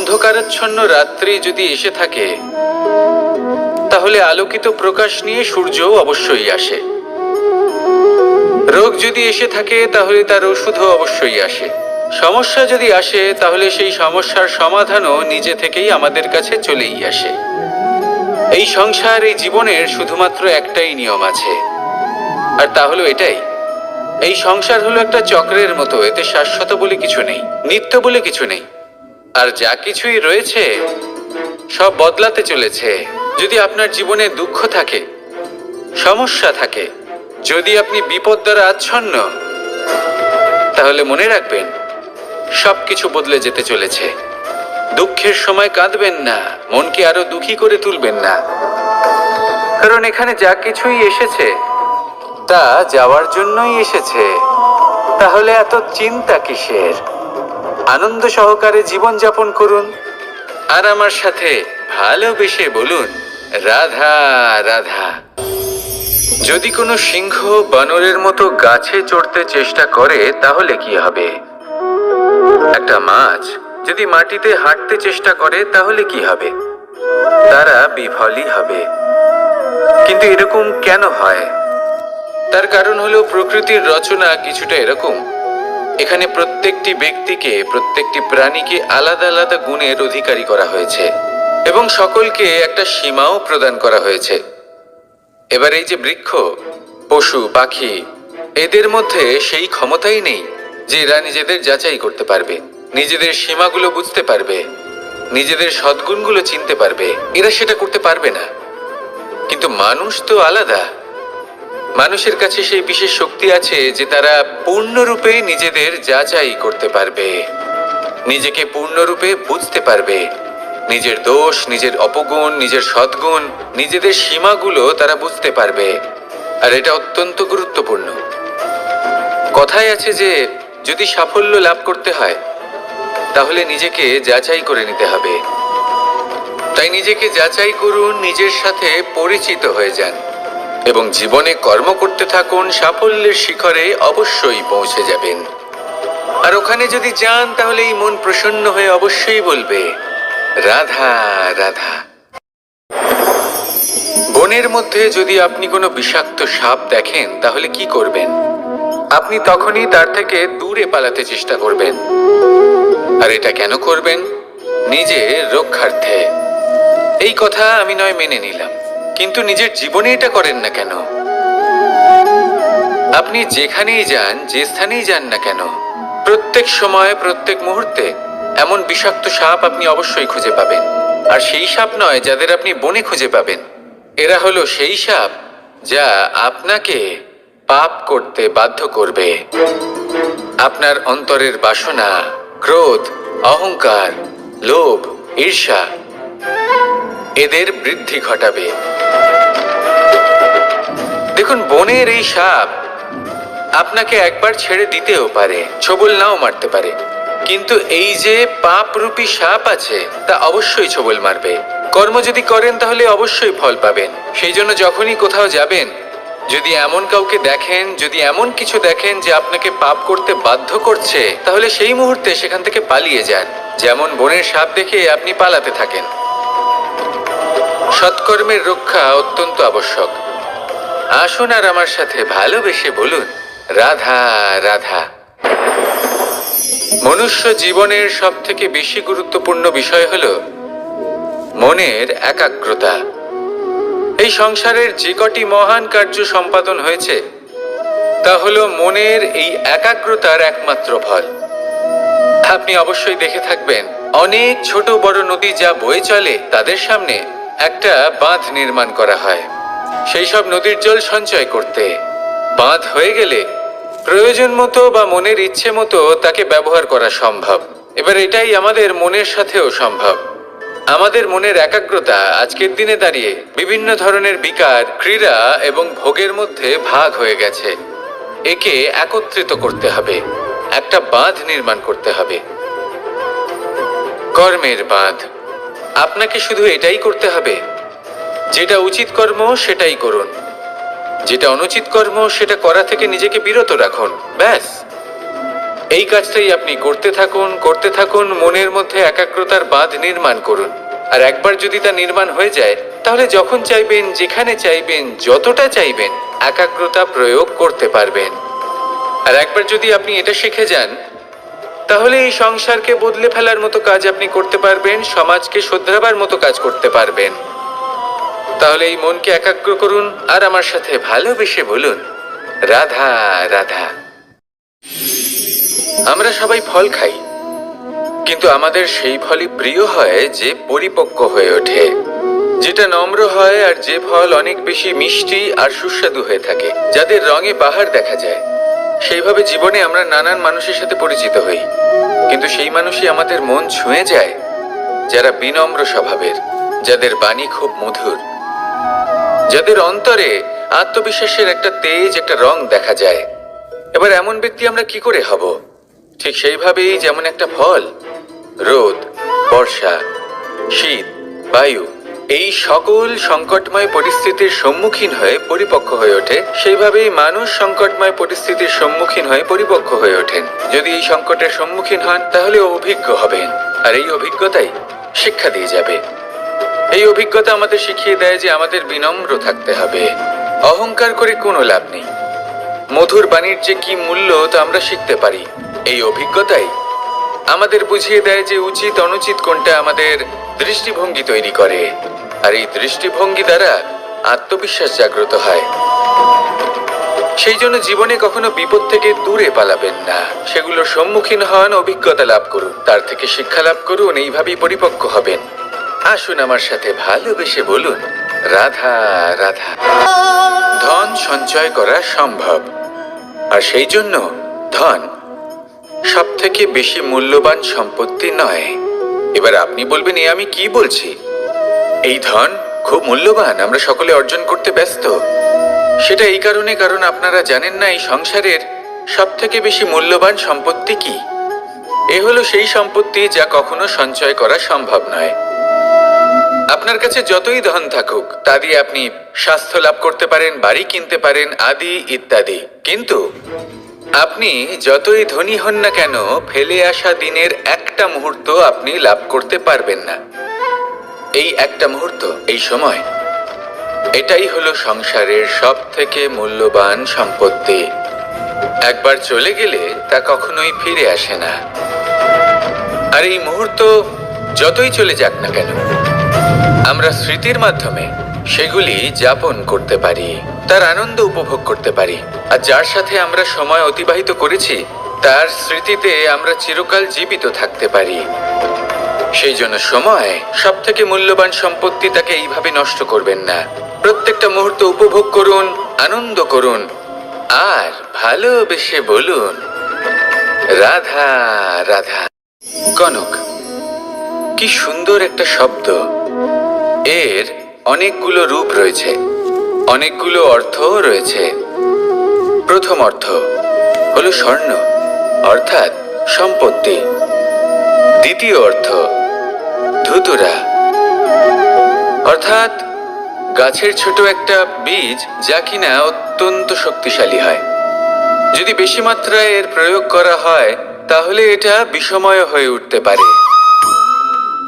অন্ধকারাচ্ছন্ন রাত্রি যদি এসে থাকে, তাহলে আলোকিত প্রকাশ নিয়ে সূর্যও অবশ্যই আসে। রোগ যদি এসে থাকে, তাহলে তার ওষুধও অবশ্যই আসে। সমস্যা যদি আসে, তাহলে সেই সমস্যার সমাধানও নিজে থেকেই আমাদের কাছে চলেই আসে। এই সংসার, এই জীবনের শুধুমাত্র একটাই নিয়ম আছে, আর তা হলো এটাই: এই সংসার হলো একটা চক্রের মতো। এতে শাশ্বত বলে কিছু নেই, নিত্য বলে কিছু নেই। আর যা কিছুই রয়েছে সব বদলাতে চলেছে। যদি আপনার জীবনে দুঃখ থাকে, সমস্যা থাকে, যদি আপনি বিপদ দ্বারা আচ্ছন্ন, তাহলে মনে রাখবেন সবকিছু বদলে যেতে চলেছে। দুঃখের সময় কাঁদবেন না, মনকে আরো দুঃখী করে তুলবেন না, কারণ এখানে যা কিছুই এসেছে তা যাওয়ার জন্যই এসেছে। তাহলে এত চিন্তা কিসের? আনন্দ সহকারে জীবন যাপন করুন, আর আমার সাথে ভালোবেসে বলুন, রাধা রাধা। যদি কোনো সিংহ বানরের মতো গাছে চড়তে চেষ্টা করে, তাহলে কি হবে? একটা মাছ যদি মাটিতে হাঁটতে চেষ্টা করে, তাহলে কি হবে? তারা বিফলই হবে। কিন্তু এরকম কেন হয়? তার কারণ হলো প্রকৃতির রচনা কিছুটা এরকম। এখানে প্রত্যেকটি ব্যক্তিকে, প্রত্যেকটি প্রাণীকে আলাদা আলাদা গুণের অধিকারী করা হয়েছে, এবং সকলকে একটা সীমাও প্রদান করা হয়েছে। এবার এই যে বৃক্ষ, পশু, পাখি, এদের মধ্যে সেই ক্ষমতাই নেই যে এরা নিজেদের যাচাই করতে পারবে, নিজেদের সীমাগুলো বুঝতে পারবে, নিজেদের সদ্গুণগুলো চিনতে পারবে। এরা সেটা করতে পারবে না। কিন্তু মানুষ তো আলাদা। মানুষের কাছে সেই বিশেষ শক্তি আছে যে তারা পূর্ণরূপে নিজেদের যাচাই করতে পারবে, নিজেকে পূর্ণরূপে বুঝতে পারবে, নিজের দোষ, নিজের অপগুণ, নিজের সদ্গুণ, নিজেদের সীমাগুলো তারা বুঝতে পারবে। আর এটা অত্যন্ত গুরুত্বপূর্ণ। কথায় আছে যে যদি সাফল্য লাভ করতে হয়, তাহলে নিজেকে যাচাই করে নিতে হবে। তাই নিজেকে যাচাই করুন, নিজের সাথে পরিচিত হয়ে যান, এবং জীবনে কর্ম করতে থাকুন। সাফল্যের শিখরে অবশ্যই পৌঁছে যাবেন। আর ওখানে যদি যান, তাহলে এই মন প্রসন্ন হয়ে অবশ্যই বলবে, রাধা রাধা। বনের মধ্যে যদি আপনি কোনো বিষাক্ত সাপ দেখেন, তাহলে কি করবেন? আপনি তখনই তার থেকে দূরে পালাতে চেষ্টা করবেন। আর এটা কেন করবেন? নিজের রক্ষার্থে। এই কথা আমি নয় মেনে নিলাম, কিন্তু নিজের জীবনে এটা করেন না কেন? আপনি যেখানেই যান, যে স্থানেই যান না কেন, প্রত্যেক সময়, প্রত্যেক মুহূর্তে এমন বিষাক্ত সাপ আপনি অবশ্যই খুঁজে পাবেন। আর সেই সাপ নয় যাদের আপনি বনে খুঁজে পাবেন। এরা হলো সেই সাপ যা আপনাকে পাপ করতে বাধ্য করবে। আপনার অন্তরের বাসনা, ক্রোধ, অহংকার, লোভ, ঈর্ষা, এদের বৃদ্ধি ঘটাবে। দেখুন, বনের এই সাপ আপনাকে একবার ছেড়ে দিতেও পারে, ছোবল নাও মারতে পারে, কিন্তু এই যে পাপরূপী সাপ আছে, তা অবশ্যই ছোবল মারবে। কর্ম যদি করেন, তাহলে অবশ্যই ফল পাবেন। সেই জন্য যখনই কোথাও যাবেন, যদি এমন কাউকে দেখেন, যদি এমন কিছু দেখেন যে আপনাকে পাপ করতে বাধ্য করছে, তাহলে সেই মুহূর্তে সেখান থেকে পালিয়ে যান। যেমন বনের সাপ দেখে আপনি পালাতে থাকেন। সৎকর্মের রক্ষা অত্যন্ত আবশ্যক। আসুন আর আমার সাথে ভালোবেসে বলুন, রাধা রাধা। মনুষ্য জীবনের সব থেকে বেশি গুরুত্বপূর্ণ বিষয় হলো মনের একাগ্রতা। এই সংসারের যে কটি মহান কার্য সম্পাদন হয়েছে, তা হলো মনের এই একাগ্রতার একমাত্র ফল। আপনি অবশ্যই দেখে থাকবেন, অনেক ছোট বড় নদী যা বয়ে চলে, তাদের সামনে একটা বাঁধ নির্মাণ করা হয় সেই সব নদীর জল সঞ্চয় করতে। বাঁধ হয়ে গেলে প্রয়োজন মতো বা মনের ইচ্ছে মতো তাকে ব্যবহার করা সম্ভব। এবার এটাই আমাদের মনের সাথেও সম্ভব। আমাদের মনের একাগ্রতা আজকের দিনে দাঁড়িয়ে বিভিন্ন ধরনের বিকার, ক্রীড়া এবং ভোগের মধ্যে ভাগ হয়ে গেছে। একে একত্রিত করতে হবে, একটা বাঁধ নির্মাণ করতে হবে, কর্মের বাঁধ। আপনাকে শুধু এটাই করতে হবে, যেটা উচিত কর্ম সেটাই করুন, যেটা অনুচিত কর্ম সেটা করা থেকে নিজেকে বিরত রাখুন, ব্যাস। এই কাজটাই আপনি করতে থাকুন, মনের মধ্যে একাগ্রতার বাঁধ নির্মাণ করুন। আর একবার যদি তা নির্মাণ হয়ে যায়, তাহলে যখন চাইবেন, যেখানে চাইবেন, যতটা চাইবেন, একাগ্রতা প্রয়োগ করতে পারবেন। আর একবার যদি আপনি এটা শিখে যান, তাহলে এই সংসারকে বদলে ফেলার মতো কাজ আপনি করতে পারবেন, সমাজকে শোধরাবার মতো কাজ করতে পারবেন। তাহলে এই মনকে একাগ্র করুন আর আমার সাথে ভালোবেসে বলুন, রাধা রাধা। আমরা সবাই ফল খাই, কিন্তু আমাদের সেই ফলই প্রিয় হয় যে পরিপক্ক হয়ে ওঠে, যেটা নম্র হয়, আর যে ফল অনেক বেশি মিষ্টি আর সুস্বাদু হয়ে থাকে, যাদের রঙে বাহার দেখা যায়। সেইভাবে জীবনে আমরা নানান মানুষের সাথে পরিচিত হই, কিন্তু সেই মানুষই আমাদের মন ছুঁয়ে যায় যারা বিনম্র স্বভাবের, যাদের বাণী খুব মধুর, যাদের অন্তরে আত্মবিশ্বাসের একটা তেজ, একটা রং দেখা যায়। এবার এমন ব্যক্তি আমরা কি করে হব? ঠিক সেইভাবেই যেমন একটা ফল রোদ, বর্ষা, শীত, বায়ু এই সকল সংকটময় পরিস্থিতির সম্মুখীন হয়ে পরিপক্ক হয়ে ওঠে, সেইভাবেই মানুষ সংকটময় পরিস্থিতির সম্মুখীন হয়ে পরিপক্ক হয়ে ওঠেন। যদি এই সংকটের সম্মুখীন হন, তাহলে অভিজ্ঞ হবেন, আর এই অভিজ্ঞতাই শিক্ষা দিয়ে যাবে। এই অভিজ্ঞতা আমাদের শিখিয়ে দেয় যে আমাদের বিনম্র থাকতে হবে। অহংকার করে কোনো লাভ নেই। মধুর বাণীর যে কি মূল্য তা আমরা শিখতে পারি। এই অভিজ্ঞতাই আমাদের বুঝিয়ে দেয় যে উচিত অনুচিত কোনটা, আমাদের দৃষ্টিভঙ্গি তৈরি করে, আর এই দৃষ্টিভঙ্গি দ্বারা আত্মবিশ্বাস জাগ্রত হয়। সেই জন্য জীবনে কখনো বিপদ থেকে দূরে পালাবেন না, সেগুলোর সম্মুখীন হন, অভিজ্ঞতা লাভ করুন, তার থেকে শিক্ষা লাভ করুন, এইভাবেই পরিপক্ক হবেন। আসুন আমার সাথে ভালোবেসে বলুন, রাধা রাধা। ধন সঞ্চয় করা সম্ভব, আর সেই জন্য ধন সব থেকে বেশি মূল্যবান সম্পত্তি নয়। এবার আপনি বলবেন, এ আমি কি বলছি? এই ধন খুব মূল্যবান, আমরা সকলে অর্জন করতে ব্যস্ত। সেটা এই কারণে, কারণ আপনারা জানেন না এই সংসারের সব থেকে বেশি মূল্যবান সম্পত্তি কি। এ হলো সেই সম্পত্তি যা কখনো সঞ্চয় করা সম্ভব নয়। আপনার কাছে যতই ধন থাকুক, তা দিয়ে আপনি স্বাস্থ্য লাভ করতে পারেন, বাড়ি কিনতে পারেন, আদি ইত্যাদি, কিন্তু আপনি যতই ধনী হন না কেন, ফেলে আসা দিনের একটা মুহূর্ত আপনি লাভ করতে পারবেন না। এই একটা মুহূর্ত, এই সময়, এটাই হলো সংসারের সব থেকে মূল্যবান সম্পত্তি। একবার চলে গেলে তা কখনোই ফিরে আসে না। আর এই মুহূর্ত যতই চলে যাক না কেন, আমরা স্মৃতির মাধ্যমে সেগুলি যাপন করতে পারি, তার আনন্দ উপভোগ করতে পারি। আর যার সাথে আমরা সময় অতিবাহিত করেছি, তার স্মৃতিতে আমরা চিরকাল জীবিত থাকতে পারি। সেই জন্য সময় সব থেকে মূল্যবান সম্পত্তি, তাকে এইভাবে নষ্ট করবেন না। প্রত্যেকটা মুহূর্ত উপভোগ করুন, আনন্দ করুন, আর ভালোবেসে বলুন, রাধা রাধা। কনক, কি সুন্দর একটা শব্দ। এর অনেকগুলো রূপ রয়েছে, অনেকগুলো অর্থও রয়েছে। প্রথম অর্থ হলো স্বর্ণ, অর্থাৎ সম্পত্তি। দ্বিতীয় অর্থ ধুতুরা, অর্থাৎ গাছের ছোট একটা বীজ, যা কিনা অত্যন্ত শক্তিশালী হয়। যদি বেশি মাত্রায় এর প্রয়োগ করা হয়, তাহলে এটা বিষময় হয়ে উঠতে পারে।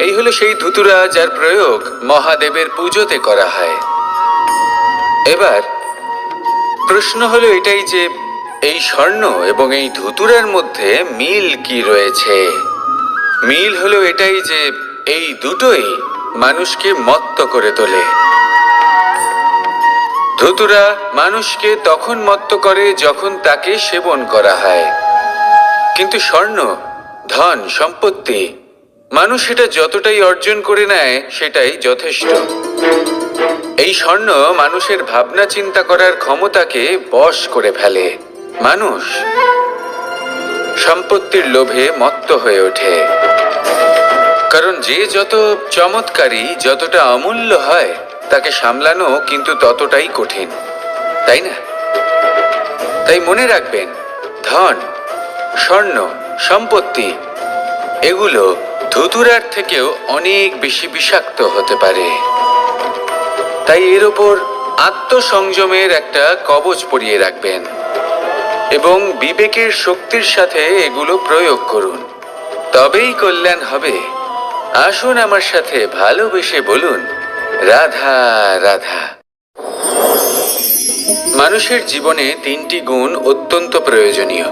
এই হলো সেই ধুতুরা যার প্রয়োগ মহাদেবের পুজোতে করা হয়। এবার প্রশ্ন হলো এটাই যে এই স্বর্ণ এবং এই ধুতুরার মধ্যে মিল কি রয়েছে। মিল হলো এটাই যে এই দুটোই মানুষকে মত্ত করে তোলে। ধুতুরা মানুষকে তখন মত্ত করে যখন তাকে সেবন করা হয়, কিন্তু স্বর্ণ, ধন, সম্পত্তি, মানুষ এটা যতটাই অর্জন করে নেয় সেটাই যথেষ্ট। এই স্বর্ণ মানুষের ভাবনা চিন্তা করার ক্ষমতাকে বশ করে ফেলে। মানুষ সম্পত্তির লোভে মত্ত হয়ে ওঠে, কারণ যে যত চমৎকারী, যতটা অমূল্য হয়, তাকে সামলানো কিন্তু ততটাই কঠিন, তাই না? তাই মনে রাখবেন, ধন, স্বর্ণ, সম্পত্তি এগুলো ধুতুরার থেকেও অনেক বেশি বিষাক্ত হতে পারে। তাই এর ওপর আত্মসংযমের একটা কবচ পরিয়ে রাখবেন। এবং বিবেকের শক্তির সাথে এগুলো প্রয়োগ করুন, তবেই কল্যাণ হবে। আসুন আমার সাথে ভালোবেসে বলুন, রাধা রাধা। মানুষের জীবনে তিনটি গুণ অত্যন্ত প্রয়োজনীয়: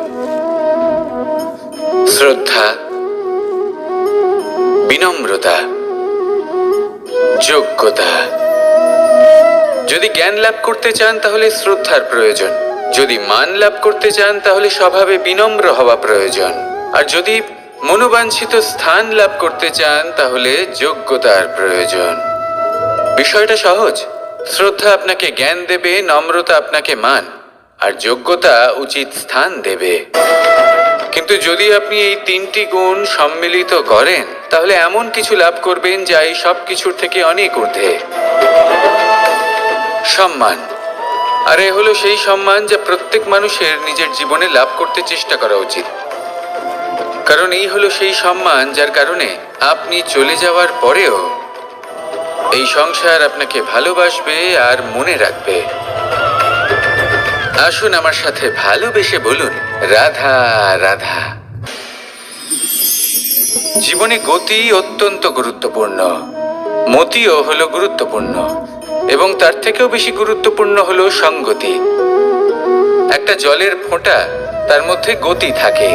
শ্রদ্ধা, বিনম্রতা, যোগ্যতা। যদি জ্ঞান লাভ করতে চান তাহলে শ্রদ্ধার প্রয়োজন, যদি মান লাভ করতে চান তাহলে স্বভাবে বিনম্র হওয়া প্রয়োজন, আর যদি মনোবাঞ্ছিত স্থান লাভ করতে চান তাহলে যোগ্যতার প্রয়োজন। বিষয়টা সহজ। শ্রদ্ধা আপনাকে জ্ঞান দেবে, নম্রতা আপনাকে মান, আর যোগ্যতা উচিত স্থান দেবে। কিন্তু যদি আপনি এই তিনটি গুণ সম্মিলিত করেন তাহলে এমন কিছু লাভ করবেন যা এই সব কিছুর থেকে অনেক ঊর্ধ্বে। সম্মান। আর এ হলো সেই সম্মান যা প্রত্যেক মানুষের নিজের জীবনে লাভ করতে চেষ্টা করা উচিত, কারণ এই হলো সেই সম্মান যার কারণে আপনি চলে যাওয়ার পরেও এই সংসার আপনাকে ভালোবাসবে আর মনে রাখবে। আসুন আমার সাথে ভালোবেসে বলুন, রাধা রাধা। জীবনে গতি অত্যন্ত গুরুত্বপূর্ণ, মতিও হলো গুরুত্বপূর্ণ, এবং তার থেকেও বেশি গুরুত্বপূর্ণ হলো সঙ্গতি। একটা জলের ফোঁটা, তার মধ্যে গতি থাকে।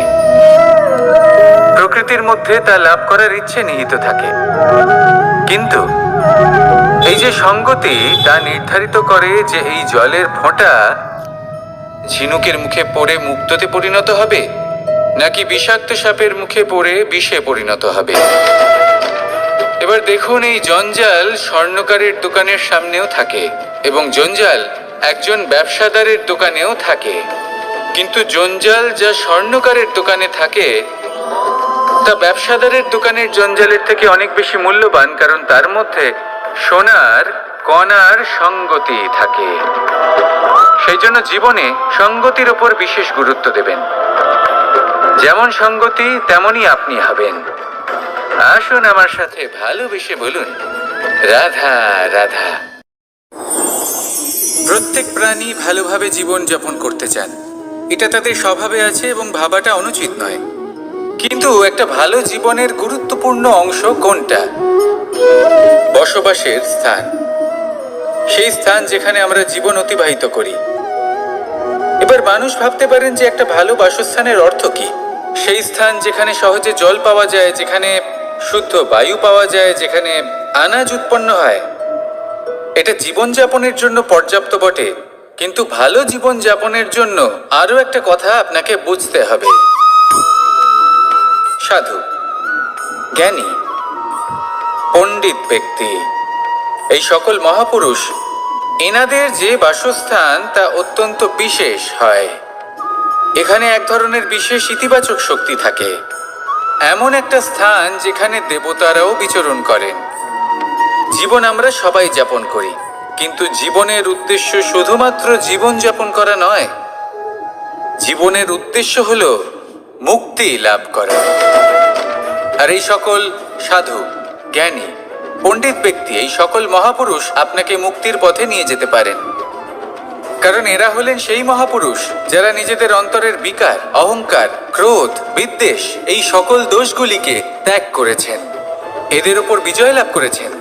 প্রকৃতির মধ্যে তা লাভ করার ইচ্ছে নিহিত থাকে, কিন্তু এই যে সঙ্গতি তা নির্ধারিত করে যে এই জলের ফোঁটা ঝিনুকের মুখে পড়ে মুক্তোতে পরিণত হবে নাকি বিষাক্ত সাপের মুখে পড়ে বিষে পরিণত হবে। এবার দেখুন, এই জঞ্জাল স্বর্ণকারের দোকানের সামনেও থাকে এবং জঞ্জাল একজন ব্যবসাদারের দোকানেও থাকে, কিন্তু জঞ্জাল যা স্বর্ণকারের দোকানে থাকে তা ব্যবসাদারের দোকানের জঞ্জালের থেকে অনেক বেশি মূল্যবান, কারণ তার মধ্যে সোনার কণার সঙ্গতি থাকে। সেই জন্য জীবনে সঙ্গতির উপর বিশেষ গুরুত্ব দেবেন। যেমন সঙ্গতি তেমনই আপনি হবেন। আসুন আমার সাথে ভালোবেসে বলুন, রাধা রাধা। প্রত্যেক প্রাণী ভালোভাবে জীবন যাপন করতে চান, এটা তাদের স্বভাবে আছে এবং ভাবাটা অনুচিত নয়। কিন্তু একটা ভালো জীবনের গুরুত্বপূর্ণ অংশ কোনটা? বসবাসের স্থান, সেই স্থান যেখানে আমরা জীবন অতিবাহিত করি। এবার মানুষ ভাবতে পারেন যে একটা ভালো বাসস্থানের অর্থ কি? সেই স্থান যেখানে সহজে জল পাওয়া যায়, যেখানে শুদ্ধ বায়ু পাওয়া যায়, যেখানে আনাজ উৎপন্ন হয়। এটা জীবনযাপনের জন্য পর্যাপ্ত বটে, কিন্তু ভালো জীবন যাপনের জন্য আরো একটা কথা আপনাকে বুঝতে হবে। সাধু, জ্ঞানী, পণ্ডিত ব্যক্তি, এই সকল মহাপুরুষ, এনাদের যে বাসস্থান তা অত্যন্ত বিশেষ হয়। এখানে এক ধরনের বিশেষ ইতিবাচক শক্তি থাকে, এমন একটা স্থান যেখানে দেবতারাও বিচরণ করেন। জীবন আমরা সবাই যাপন করি, কিন্তু জীবনের উদ্দেশ্য শুধুমাত্র জীবন যাপন করা নয়। জীবনের উদ্দেশ্য হলো মুক্তি লাভ করা। আর এই সকল সাধু, জ্ঞানী, পণ্ডিত ব্যক্তি, এই সকল মহাপুরুষ আপনাকে মুক্তির পথে নিয়ে যেতে পারেন, কারণ এরা হলেন সেই মহাপুরুষ যারা নিজেদের অন্তরের বিকার, অহংকার, ক্রোধ, বিদ্বেষ এই সকল দোষগুলিকে ত্যাগ করেছেন, এদের উপর বিজয় লাভ করেছেন।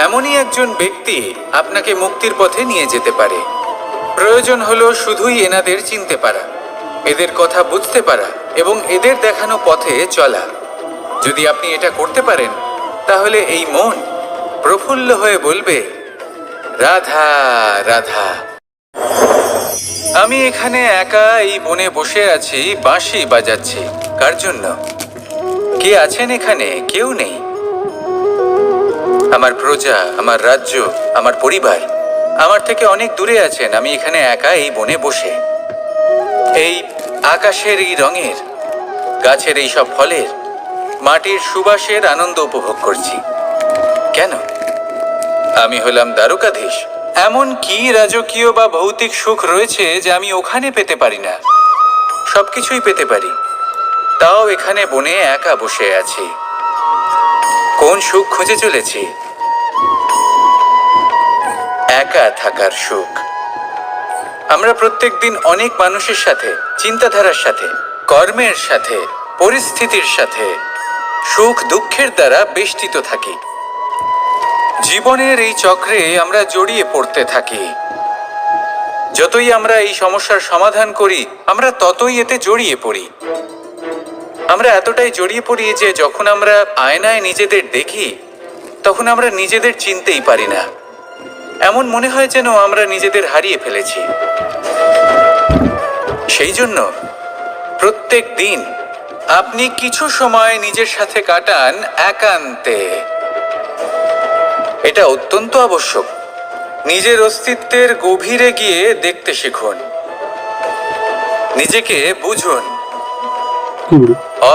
এমনই একজন ব্যক্তি আপনাকে মুক্তির পথে নিয়ে যেতে পারে। প্রয়োজন হলো শুধুই এনাদের চিনতে পারা, এদের কথা বুঝতে পারা এবং এদের দেখানো পথে চলা। যদি আপনি এটা করতে পারেন তাহলে এই মন প্রফুল্ল হয়ে বলবে, রাধা রাধা। আমি এখানে একা এই বনে বসে আছি, বাঁশি বাজাচ্ছি। কার জন্য? কে আছেন এখানে? কেউ নেই। আমার প্রজা, আমার রাজ্য, আমার পরিবার আমার থেকে অনেক দূরে আছেন। আমি এখানে একা এই বনে বসে এই আকাশের এই রঙের, গাছের এই সব ফলের, মাটির সুবাসের আনন্দ উপভোগ করছি। কেন? আমি হলাম দ্বারকাধীশ। এমন কি রাজকীয় বা ভৌতিক সুখ রয়েছে যে আমি ওখানে পেতে পারি না? সবকিছুই পেতে পারি, তাও এখানে বনে একা বসে আছি। কোন সুখ খুঁজে চলেছি? একা থাকার সুখ। আমরা প্রত্যেক দিন অনেক মানুষের সাথে, চিন্তাধারার সাথে, কর্মের সাথে, পরিস্থিতির সাথে, সুখ দুঃখের দ্বারা বেষ্টিত থাকি। জীবনের এই চক্রে আমরা জড়িয়ে পড়তে থাকি। যতই আমরা এই সমস্যার সমাধান করি, আমরা ততই এতে জড়িয়ে পড়ি। আমরা এতটাই জড়িয়ে পড়ি যে যখন আমরা আয়নায় নিজেদের দেখি, তখন আমরা নিজেদের চিনতেই পারি না। এমন মনে হয় যেন আমরা নিজেদের হারিয়ে ফেলেছি। সেই জন্য প্রত্যেক দিন আপনি কিছু সময় নিজের সাথে কাটান একান্তে। এটা অত্যন্ত আবশ্যক। নিজের অস্তিত্বের গভীরে গিয়ে দেখতে শিখুন, নিজেকে বুঝুন।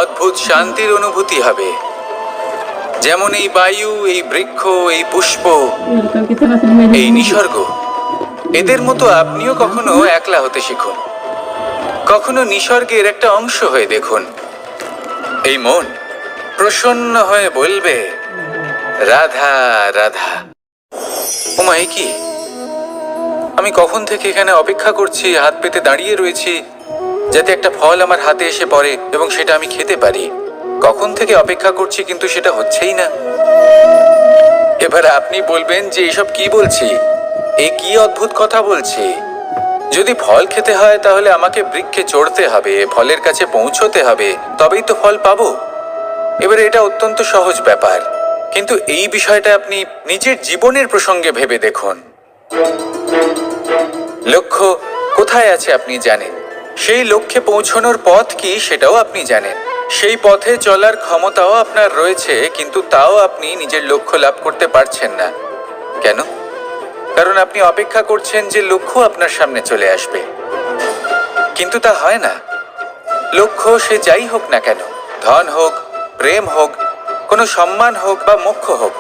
অদ্ভুত শান্তির অনুভূতি হবে। যেমন এই বায়ু, এই বৃক্ষ, এই পুষ্প, এই নিসর্গ, এদের মতো আপনিও কখনো একলা হতে শিখুন। কখনো নিসর্গের একটা অংশ হয়ে দেখুন। এই মন প্রসন্ন হয়ে বলবে, রাধা রাধা। ওমা, এ কি? আমি কখন থেকে এখানে অপেক্ষা করছি, হাত পেতে দাঁড়িয়ে রয়েছি যাতে একটা ফল আমার হাতে এসে পড়ে এবং সেটা আমি খেতে পারি। কখন থেকে অপেক্ষা করছি, কিন্তু সেটা হচ্ছেই না। এবার আপনি বলবেন যে এসব কি বলছি, এ কি অদ্ভুত কথা বলছি। যদি ফল খেতে হয় তাহলে আমাকে বৃক্ষে চড়তে হবে, ফলের কাছে পৌঁছতে হবে, তবেই তো ফল পাবো। এবারে এটা অত্যন্ত সহজ ব্যাপার, কিন্তু এই বিষয়টা আপনি নিজের জীবনের প্রসঙ্গে ভেবে দেখুন। লক্ষ্য কোথায় আছে আপনি জানেন, সেই লক্ষ্যে পৌঁছানোর পথ কি সেটাও আপনি জানেন, সেই পথে চলার ক্ষমতাও আপনার রয়েছে, কিন্তু তাও আপনি নিজের লক্ষ্য লাভ করতে পারছেন না। কেন? কারণ আপনি অপেক্ষা করছেন যে লক্ষ্য আপনার সামনে চলে আসবে, কিন্তু তা হয় না। লক্ষ্য সে যাই হোক না কেন, ধন হোক, প্রেম হোক, কোনো সম্মান হোক বা মোক্ষ হোক,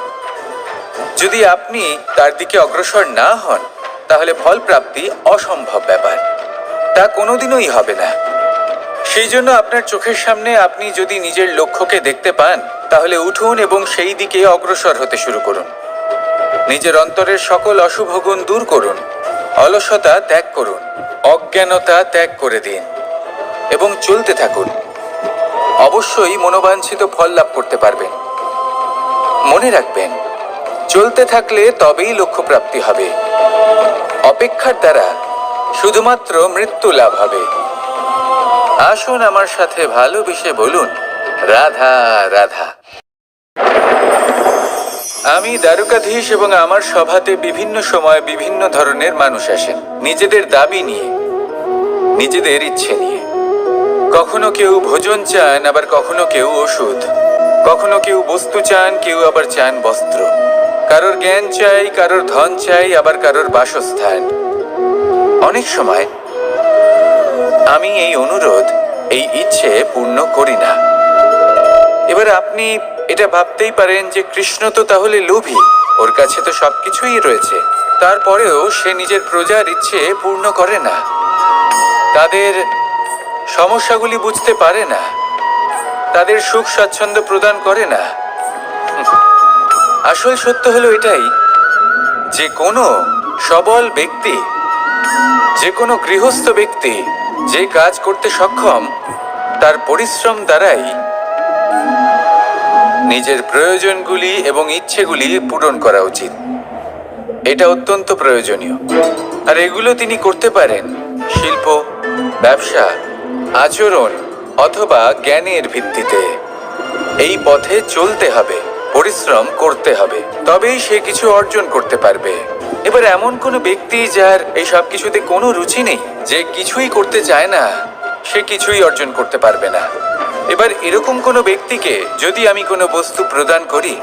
যদি আপনি তার দিকে অগ্রসর না হন তাহলে ফল প্রাপ্তি অসম্ভব ব্যাপার, তা কোনোদিনই হবে না। সেই জন্য আপনার চোখের সামনে আপনি যদি নিজের লক্ষ্যকে দেখতে পান, তাহলে উঠুন এবং সেই দিকে অগ্রসর হতে শুরু করুন। নিজের অন্তরের সকল অশুভ গুণ দূর করুন, অলসতা ত্যাগ করুন, অজ্ঞানতা ত্যাগ করে দিন এবং চলতে থাকুন। অবশ্যই মনোবাঞ্ছিত ফল লাভ করতে পারবেন। মনে রাখবেন, চলতে থাকলে তবেই লক্ষ্য প্রাপ্তি হবে। অপেক্ষার দ্বারা শুধুমাত্র মৃত্যু লাভ হবে। আসুন আমার সাথে ভালোবেসে বলুন, রাধা রাধা। আমি দ্বারকাধীশ এবং আমার সভাতে বিভিন্ন সময় বিভিন্ন ধরনের মানুষ আসেন, নিজেদের দাবি নিয়ে, নিজেদের ইচ্ছে নিয়ে। কখনো কেউ ভোজন চান, আবার কখনো কেউ ওষুধ। কখনো কেউ বস্তু চান, কেউ আবার চান বস্ত্র। কারোর জ্ঞান চাই, কারোর ধন চাই, আবার কারোর বাসস্থান। অনেক সময় আমি এই অনুরোধ, এই ইচ্ছে পূর্ণ করি না। এবার আপনি এটা ভাবতেই পারেন যে কৃষ্ণ তো তাহলে লোভী, ওর কাছে তো সবকিছুই রয়েছে, তারপরেও সে নিজের প্রজার ইচ্ছে পূর্ণ করে না, তাদের সমস্যাগুলি বুঝতে পারে না, তাদের সুখ স্বাচ্ছন্দ্য প্রদান করে না। আসল সত্য হলো এটাই যে কোনো সবল ব্যক্তি, যে কোনো গৃহস্থ ব্যক্তি যে কাজ করতে সক্ষম, তার পরিশ্রম দ্বারাই নিজের প্রয়োজনগুলি এবং ইচ্ছেগুলি পূরণ করা উচিত। এটা অত্যন্ত প্রয়োজনীয়। আর এগুলো তিনি করতে পারেন শিল্প, ব্যবসা, আচরণ অথবা জ্ঞানের ভিত্তিতে। এই পথে চলতে হবে, পরিশ্রম করতে হবে, তবেই সে কিছু অর্জন করতে পারবে। এবার এমন কোনো ব্যক্তি যার এই সব কিছুতে কোনো রুচি নেই, যে কিছুই করতে চায় না, সে কিছুই অর্জন করতে পারবে না। এবার এরকম কোনো ব্যক্তিকে যদি আমি কোনো বস্তু প্রদান করি,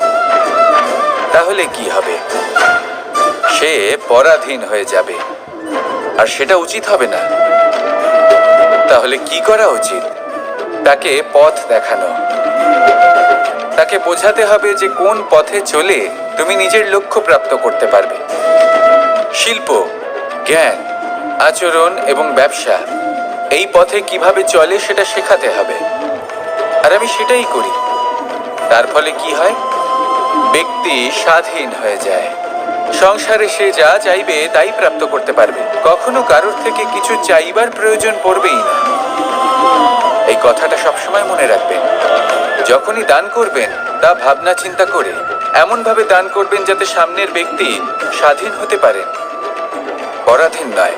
তাহলে কি হবে? সে পরাধীন হয়ে যাবে, আর সেটা উচিত হবে না। তাহলে কি করা উচিত? তাকে পথ দেখানো, তাকে বোঝাতে হবে যে কোন পথে চলে তুমি নিজের লক্ষ্য প্রাপ্ত করতে পারবে। শিল্প, জ্ঞান, আচরণ এবং ব্যবসা, এই পথে কিভাবে চলে সেটা শেখাতে হবে। আর আমি সেটাই করি। তার ফলে কি হয়? ব্যক্তি স্বাধীন হয়ে যায়। সংসারে সে যা চাইবে তাই প্রাপ্ত করতে পারবে, কখনো কারোর থেকে কিছু চাইবার প্রয়োজন পড়বেই না। এই কথাটা সবসময় মনে রাখবেন। যখনই দান করবেন তা ভাবনা চিন্তা করে এমন ভাবে দান করবেন যাতে সামনের ব্যক্তি স্বাধীন হতে পারেন, পরাধীন নয়।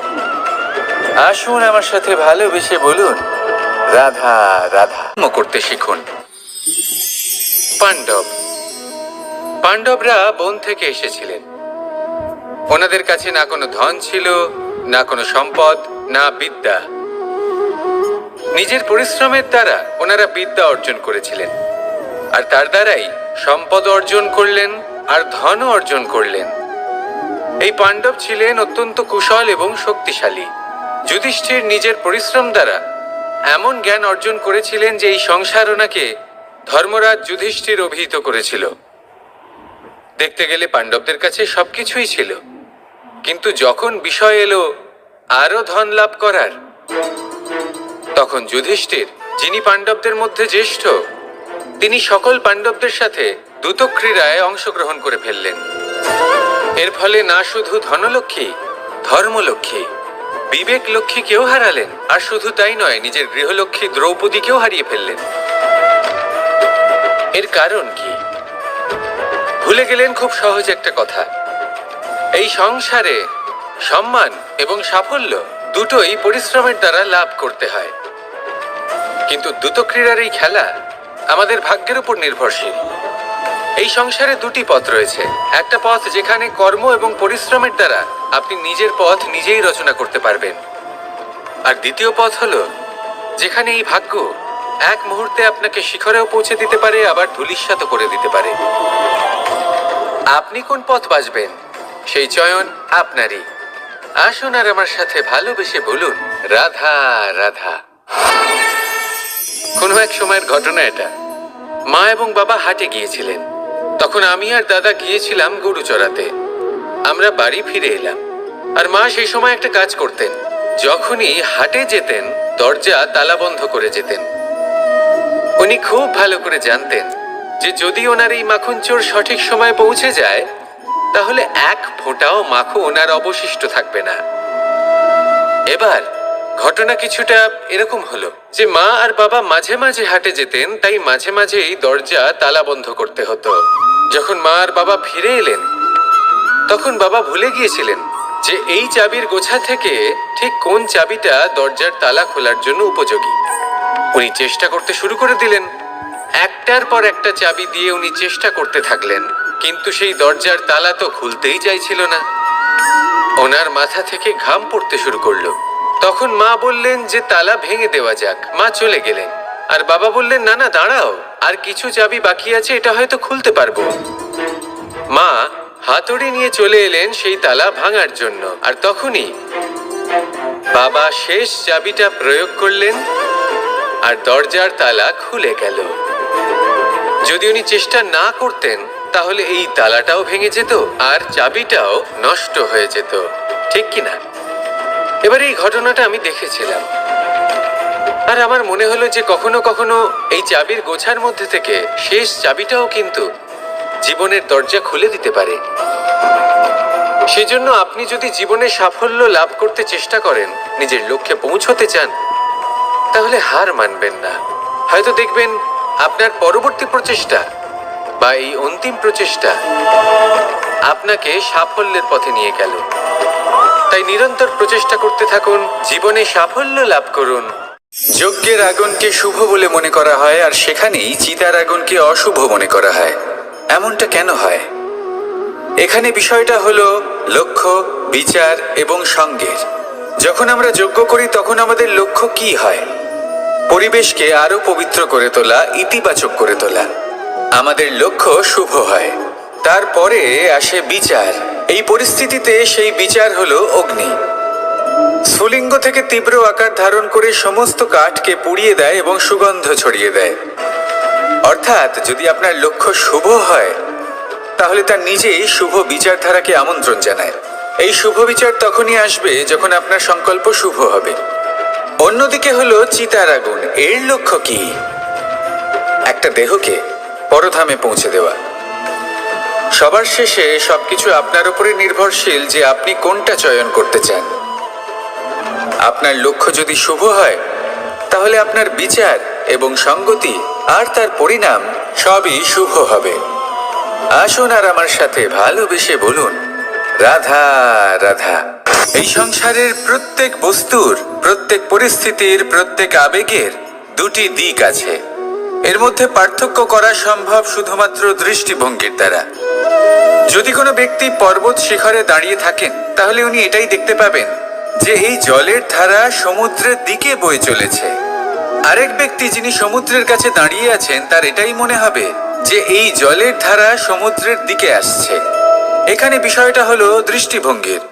আসুন আমার সাথে ভালোবেসে বলুন রাধা রাধা করতে শিখুন। পাণ্ডবরা বন থেকে এসেছিলেন। ওনাদের কাছে না কোনো ধন ছিল, না কোনো সম্পদ, না বিদ্যা। নিজের পরিশ্রমের দ্বারা ওনারা বিদ্যা অর্জন করেছিলেন, আর তার দ্বারাই সম্পদ অর্জন করলেন আর ধনও অর্জন করলেন। এই পাণ্ডব ছিলেন অত্যন্ত কুশল এবং শক্তিশালী। যুধিষ্ঠির নিজের পরিশ্রম দ্বারা এমন জ্ঞান অর্জন করেছিলেন যে এই সংসার ওনাকে ধর্মরাজ যুধিষ্ঠির অভিহিত করেছিল। দেখতে গেলে পাণ্ডবদের কাছে সবকিছুই ছিল, কিন্তু যখন বিষয় এলো আরো ধন লাভ করার, তখন যুধিষ্ঠির, যিনি পাণ্ডবদের মধ্যে জ্যেষ্ঠ, তিনি সকল পাণ্ডবদের সাথে দ্যুতক্রীড়ায় অংশগ্রহণ করে ফেললেন। এর ফলে না শুধু ধনলক্ষ্মী, ধর্মলক্ষ্মী, বিবেক লক্ষ্মীকেও হারালেন, আর শুধু তাই নয়, নিজের গৃহলক্ষ্মী দ্রৌপদীকেও হারিয়ে ফেললেন। এর কারণ কি? ভুলে গেলেন খুব সহজ একটা কথা। এই সংসারে সম্মান এবং সাফল্য দুটোই পরিশ্রমের দ্বারা লাভ করতে হয়, কিন্তু দ্যুতক্রীড়ার এই খেলা আমাদের ভাগ্যের উপর নির্ভরশীল। এই সংসারে দুটি পথ রয়েছে। একটা পথ যেখানে কর্ম এবং পরিশ্রমের দ্বারা আপনি নিজের পথ নিজেই রচনা করতে পারবেন, আর দ্বিতীয় পথ হলো যেখানে এই ভাগ্য এক মুহূর্তে আপনাকে শিখরেও পৌঁছে দিতে পারে, আবার ধূলিসাৎ করে দিতে পারে। আপনি কোন পথ বাছবেন সেই চয়ন আপনারই। আসুন আর আমার সাথে ভালোবেসে বলুন রাধা রাধা। কোনো এক সময়ের ঘটনা এটা। মা এবং বাবা হাটে গিয়েছিলেন, তখন আমি আর দাদা গিয়েছিলাম গরু চড়াতে। আমরা বাড়ি ফিরে এলাম, আর মা সেই সময় একটা কাজ করতেন। যখনই হাটে যেতেন দরজা তালা বন্ধ করে যেতেন। উনি খুব ভালো করে জানতেন যে যদি ওনার এই মাখন চোর সঠিক সময়ে পৌঁছে যায় তাহলে এক ফোঁটাও মাখন আর অবশিষ্ট থাকবে না। এবার ঘটনা কিছুটা এরকম হলো যে মা আর বাবা মাঝে মাঝে হাটে যেতেন, তাই মাঝে মাঝেই দরজা তালা বন্ধ করতে হতো। যখন মা আর বাবা ফিরে এলেন তখন বাবা ভুলে গিয়েছিলেন যে এই চাবির গোছা থেকে ঠিক কোন চাবিটা দরজার তালা খোলার জন্য উপযোগী। উনি চেষ্টা করতে শুরু করে দিলেন। একটার পর একটা চাবি দিয়ে উনি চেষ্টা করতে থাকলেন, কিন্তু সেই দরজার তালা তো খুলতেই চাইছিল না। ওনার মাথা থেকে ঘাম পড়তে শুরু করলো। তখন মা বললেন যে তালা ভেঙে দেওয়া যাক। মা চলে গেলেন, আর বাবা বললেন না না দাঁড়াও, আর কিছু চাবি বাকি আছে, এটা হয়তো খুলতে পারবো। মা হাতুড়ি নিয়ে চলে এলেন সেই তালা ভাঙার জন্য, আর তখনই বাবা শেষ চাবিটা প্রয়োগ করলেন আর দরজার তালা খুলে গেল। যদি উনি চেষ্টা না করতেন তাহলে এই তালাটাও ভেঙে যেত আর চাবিটাও নষ্ট হয়ে যেত, ঠিক কিনা? এবার এই ঘটনাটা আমি দেখেছিলাম, আর আমার মনে হলো যে কখনো কখনো এই চাবির গোছার মধ্যে থেকে শেষ চাবিটাও কিন্তু জীবনের দরজা খুলে দিতে পারে। সেজন্য আপনি যদি জীবনে সাফল্য লাভ করতে চেষ্টা করেন, নিজের লক্ষ্যে পৌঁছতে চান, তাহলে হার মানবেন না। হয়তো দেখবেন আপনার পরবর্তী প্রচেষ্টা বা এই অন্তিম প্রচেষ্টা আপনাকে সাফল্যের পথে নিয়ে গেল। তাই নিরন্তর প্রচেষ্টা করতে থাকুন, জীবনে সাফল্য লাভ করুন। যজ্ঞের আগুনকে শুভ বলে মনে করা হয়, আর সেখানেই চিতার আগুনকে অশুভ মনে করা হয়। এমনটা কেন হয়? এখানে বিষয়টা হলো লক্ষ্য, বিচার এবং সঙ্গের। যখন আমরা যজ্ঞ করি তখন আমাদের লক্ষ্য কি হয়? পরিবেশকে আরো পবিত্র করে তোলা, ইতিবাচক করে তোলা। আমাদের লক্ষ্য শুভ হয়। তারপরে আসে বিচার। এই পরিস্থিতিতে সেই বিচার হলো অগ্নি। স্ফুলিঙ্গ থেকে তীব্র আকার ধারণ করে সমস্ত কাঠকে পুড়িয়ে দেয় এবং সুগন্ধ ছড়িয়ে দেয়। অর্থাৎ যদি আপনার লক্ষ্য শুভ হয় তাহলে তার নিজেই শুভ বিচারধারাকে আমন্ত্রণ জানায়। এই শুভ বিচার তখনই আসবে যখন আপনার সংকল্প শুভ হবে। অন্যদিকে হলো চিতার আগুন। এর লক্ষ্য কি? একটা দেহকে পরধামে পৌঁছে দেওয়া। সবার শেষে সবকিছু আপনার উপরে নির্ভরশীল যে আপনি কোনটা চয়ন করতে চান। আপনার লক্ষ্য যদি শুভ হয় তাহলে আপনার বিচার এবং সঙ্গতি আর তার পরিণাম সবই শুভ হবে। আসুন আর আমার সাথে ভালোবেসে বলুন, রাধা রাধা। এই সংসারের প্রত্যেক বস্তুর, প্রত্যেক পরিস্থিতির, প্রত্যেক আবেগের দুটি দিক আছে। এর মধ্যে পার্থক্য করা সম্ভব শুধুমাত্র দৃষ্টিভঙ্গির দ্বারা। যদি কোনো ব্যক্তি পর্বত শিখরে দাঁড়িয়ে থাকেন তাহলে উনি এটাই দেখতে পাবেন যে এই জলের ধারা সমুদ্রের দিকে বয়ে চলেছে। আরেক ব্যক্তি যিনি সমুদ্রের কাছে দাঁড়িয়ে আছেন তার এটাই মনে হবে যে এই জলের ধারা সমুদ্রের দিকে আসছে। এখানে বিষয়টা হলো দৃষ্টিভঙ্গির,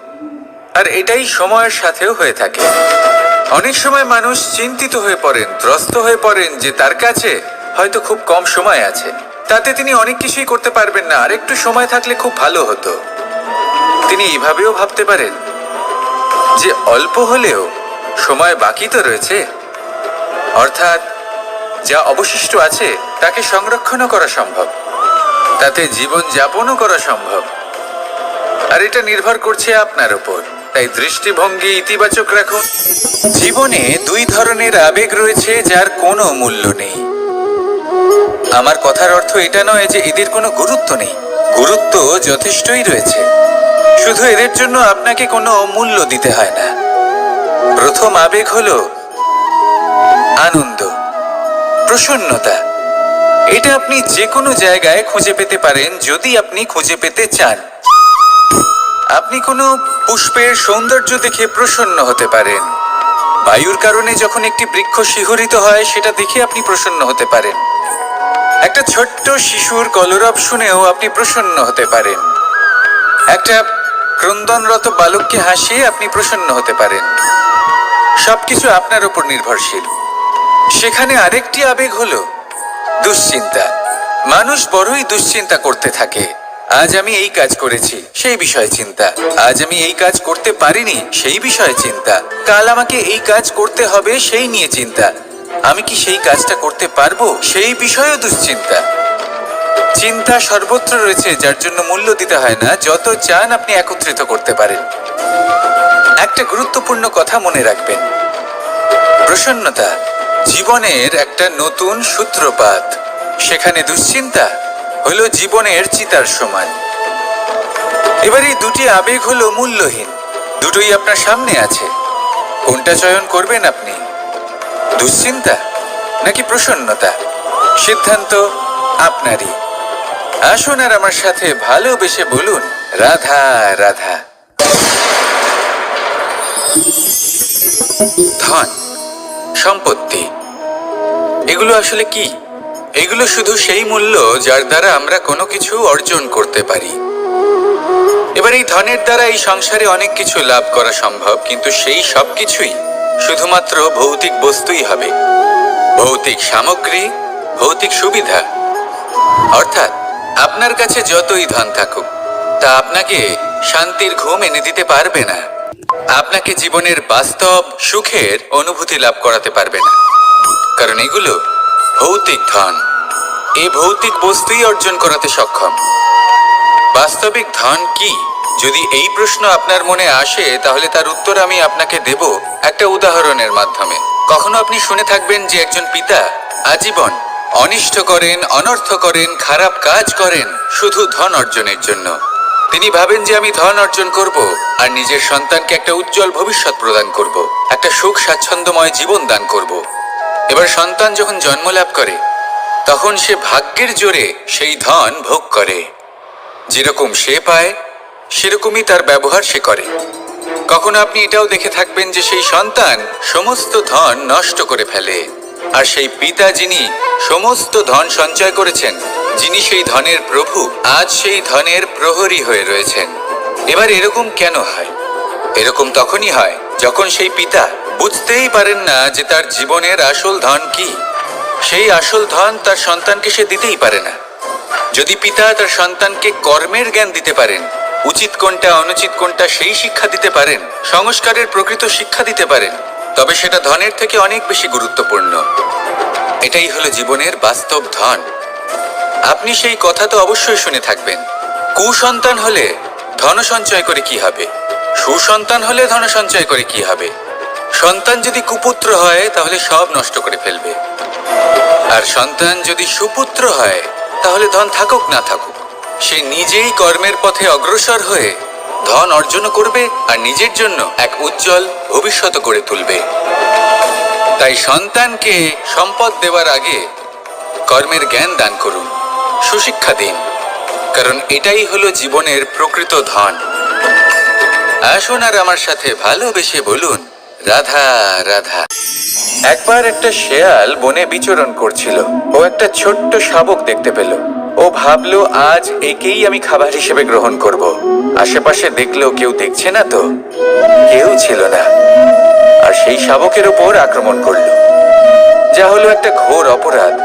আর এটাই সময়ের সাথেও হয়ে থাকে। অনেক সময় মানুষ চিন্তিত হয়ে পড়েন, ত্রস্ত হয়ে পড়েন যে তার কাছে হয়তো খুব কম সময় আছে, তাতে তিনি অনেক কিছুই করতে পারবেন না, আর একটু সময় থাকলে খুব ভালো হতো। তিনি এইভাবেও ভাবতে পারেন যে অল্প হলেও সময় বাকি তো রয়েছে, অর্থাৎ যা অবশিষ্ট আছে তাকে সংরক্ষণও করা সম্ভব, তাতে জীবন যাপনও করা সম্ভব। আর এটা নির্ভর করছে আপনার উপর। তাই দৃষ্টিভঙ্গি ইতিবাচক রাখুন। জীবনে দুই ধরনের আবেগ রয়েছে যার কোনো মূল্য নেই। আমার কথার অর্থ এটা নয় যে এদের কোনো গুরুত্ব নেই, গুরুত্ব যথেষ্টই রয়েছে, শুধু এদের জন্য আপনাকে কোনো মূল্য দিতে হয় না। প্রথম আবেগ হলো আনন্দ, প্রসন্নতা। এটা আপনি যে কোনো জায়গায় খুঁজে পেতে পারেন যদি আপনি খুঁজে পেতে চান। আপনি কোনো পুষ্পের সৌন্দর্য দেখে প্রসন্ন হতে পারেন। বায়ুর কারণে যখন একটি বৃক্ষ শিহরিত হয় সেটা দেখে আপনি প্রসন্ন হতে পারেন। একটা ছোট্ট শিশুর কলরব শুনেও আপনি প্রসন্ন হতে পারেন। একটা ক্রন্দনরত বালককে হাসিয়ে আপনি প্রসন্ন হতে পারেন। সবকিছু আপনার উপর নির্ভরশীল। সেখানে আরেকটি আবেগ হলো দুশ্চিন্তা। মানুষ বড়ই দুশ্চিন্তা করতে থাকে। আজ আমি এই কাজ করেছি, সেই বিষয়ে চিন্তা। আজ আমি এই কাজ করতে পারিনি, সেই বিষয়ে চিন্তা। কাল আমাকে এই কাজ করতে হবে, সেই নিয়ে চিন্তা। আমি কি সেই কাজটা করতে পারবো, সেই বিষয়েও দুশ্চিন্তা। চিন্তা সর্বত্র রয়েছে, যার জন্য মূল্য দিতে হয় না। যত চান আপনি একত্রিত করতে পারেন। একটা গুরুত্বপূর্ণ কথা মনে রাখবেন, প্রসন্নতা জীবনের একটা নতুন সূত্রপাত। সেখানে দুশ্চিন্তা হলো জীবনের চিতার সমান। এবার এই দুটি আবেগ হলো মূল্যহীন, দুটোই আপনার সামনে আছে। কোনটা চয়ন করবেন আপনি, দুশ্চিন্তা নাকি প্রসন্নতা? সিদ্ধান্ত আপনারই। আসুন আর আমার সাথে ভালোবেসে বলুন, রাধা রাধা। ধন, সম্পত্তি, এগুলো আসলে কি? এগুলো শুধু সেই মূল্য যার দ্বারা আমরা কোনো কিছু অর্জন করতে পারি। এবার এই ধনের দ্বারা এই সংসারে অনেক কিছু লাভ করা সম্ভব, কিন্তু সেই সব কিছুই শুধুমাত্র ভৌতিক বস্তুই হবে, ভৌতিক সামগ্রী, ভৌতিক সুবিধা। অর্থাৎ আপনার কাছে যতই ধন থাকুক তা আপনাকে শান্তির ঘুম এনে দিতে পারবে না, আপনাকে জীবনের বাস্তব সুখের অনুভূতি লাভ করাতে পারবে না, কারণ এগুলো ভৌতিক ধন। এই ভৌতিক বস্তুই অর্জন করাতে সক্ষম। বাস্তবিক ধন কি? যদি এই প্রশ্ন আপনার মনে আসে তাহলে তার উত্তর আমি আপনাকে দেব একটা উদাহরণের মাধ্যমে। কখনো আপনি শুনে থাকবেন যে একজন পিতা আজীবন অনিষ্ট করেন, অনর্থ করেন, খারাপ কাজ করেন শুধু ধন অর্জনের জন্য। তিনি ভাবেন যে আমি ধন অর্জন করব আর নিজের সন্তানকে একটা উজ্জ্বল ভবিষ্যৎ প্রদান করব, একটা সুখ স্বাচ্ছন্দ্যময় জীবন দান করব। এবার সন্তান যখন জন্ম লাভ করে তখন সে ভাগ্যের জোরে সেই ধন ভোগ করে। যেরকম সে পায় সেরকমই তার ব্যবহার সে করে। কখনো আপনি এটাও দেখে থাকবেন যে সেই সন্তান সমস্ত ধন নষ্ট করে ফেলে, আর সেই পিতা যিনি সমস্ত ধন সঞ্চয় করেছেন, যিনি সেই ধনের প্রভু, আজ সেই ধনের প্রহরী হয়ে রয়েছেন। এবার এরকম কেন হয়? এরকম তখনই হয় যখন সেই পিতা বুঝতেই পারেন না যে তার জীবনের আসল ধন কি। সেই আসল ধন তার সন্তানকে সে দিতেই পারে না। যদি পিতা তার সন্তানকে কর্মের জ্ঞান দিতে পারেন, উচিত কোনটা অনুচিত কোনটা সেই শিক্ষা দিতে পারেন, সংস্কারের প্রকৃত শিক্ষা দিতে পারেন, তবে সেটা ধনের থেকে অনেক বেশি গুরুত্বপূর্ণ। এটাই হলো জীবনের বাস্তব ধন। আপনি সেই কথা তো অবশ্যই শুনে থাকবেন কুসন্তান হলে ধন সঞ্চয় করে কি হবে? সুসন্তান হলে ধন সঞ্চয় করে কি হবে? সন্তান যদি কুপুত্র হয় তাহলে সব নষ্ট করে ফেলবে, আর সন্তান যদি সুপুত্র হয় তাহলে ধন থাকুক না থাকুক সে নিজেই কর্মের পথে অগ্রসর হয়ে ধন অর্জন করবে আর নিজের জন্য এক উজ্জ্বল ভবিষ্যৎ গড়ে তুলবে। তাই সন্তানকে সম্পদ দেওয়ার আগে কর্মের জ্ঞান দান করুন, সুশিক্ষা দিন, কারণ এটাই হলো জীবনের প্রকৃত ধন। আসুন আর আমার সাথে ভালোবেসে বলুন, রাধা রাধা। একবার একটা শেয়াল বনে বিচরণ করছিল। ও একটা ছোট্ট শাবক দেখতে পেল। ও ভাবলো, আজ একেই আমি খাবার হিসেবে গ্রহণ করব। আশেপাশে দেখলো কেউ দেখছে না তো, কেউ ছিল না, আর সেই শাবকের উপর আক্রমণ করলো, যা হলো একটা ঘোর অপরাধ।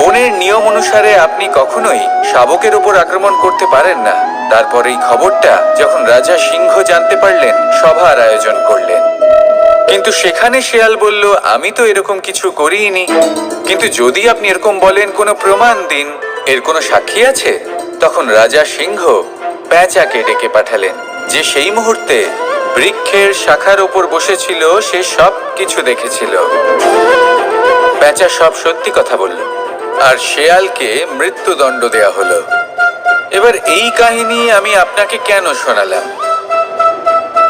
বনের নিয়ম অনুসারে আপনি কখনোই শাবকের উপর আক্রমণ করতে পারেন না। তারপর এই খবরটা যখন রাজা সিংহ জানতে পারলেন, সভার আয়োজন করলেন। কিন্তু সেখানে শেয়াল বলল, আমি তো এরকম কিছু করিনি। কিন্তু যদি আপনি এরকম বলেন, কোনো প্রমাণ দিন, এর কোনো সাক্ষী আছে? তখন রাজা সিংহ পেঁচাকে ডেকে পাঠালেন, যে সেই মুহূর্তে বৃক্ষের শাখার উপর বসেছিল। সে সব কিছু দেখেছিল। পেঁচা সব সত্যি কথা বলল, আর শেয়ালকে মৃত্যুদণ্ড দেয়া হলো। এবার এই কাহিনী আমি আপনাকে কেন শোনালাম?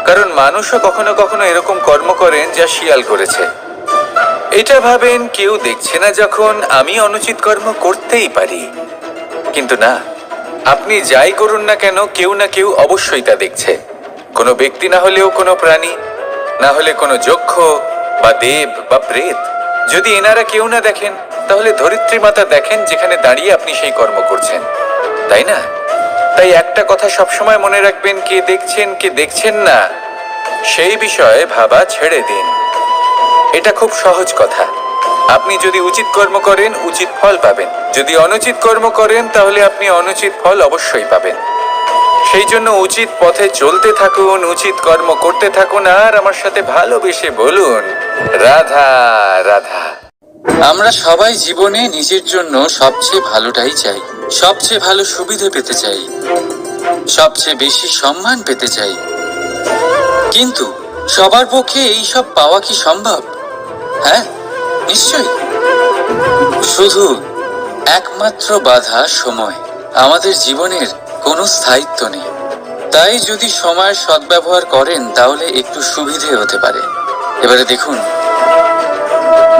কারণ মানুষও কখনো কখনো এরকম কর্ম করেন যা শিয়াল করেছে। এটা ভাবেন কেউ দেখছে না, যখন আমি অনুচিত কর্ম করতেই পারি। কিন্তু না, আপনি যাই করুন না কেন, কেউ না কেউ অবশ্যই তা দেখছে। কোনো ব্যক্তি না হলেও কোনো প্রাণী, না হলে কোনো যক্ষ বা দেব বা প্রেত। যদি এনারা কেউ না দেখেন, তাহলে ধরিত্রী মাতা দেখেন, যেখানে দাঁড়িয়ে আপনি সেই কর্ম করছেন, তাই না? তাই একটা কথা সবসময় মনে রাখবেন, কে দেখছেন কে দেখছেন না সেই বিষয়ে ভাবা ছেড়ে দিন। এটা খুব সহজ কথা। আপনি যদি উচিত কর্ম করেন, উচিত ফল পাবেন। যদি অনুচিত কর্ম করেন, তাহলে আপনি অনুচিত ফল অবশ্যই পাবেন। সেই জন্য উচিত পথে চলতে থাকুন, উচিত কর্ম করতে থাকুন, আর আমার সাথে ভালোবেসে বলুন, রাধা রাধা। আমরা সবাই জীবনে নিজের জন্য সবচেয়ে ভালোটাই চাই, সবচেয়ে ভালো সুবিধা পেতে চাই, সবচেয়ে বেশি সম্মান পেতে চাই। কিন্তু সবার পক্ষে এই সব পাওয়া কি সম্ভব? হ্যাঁ, নিশ্চয়ই। শুধু একমাত্র বাধা সময়। আমাদের জীবনের কোনো স্থায়িত্ব নেই। তাই যদি সময়ের সদ্ব্যবহার করেন, তাহলে একটু সুবিধে হতে পারে। এবারে দেখুন,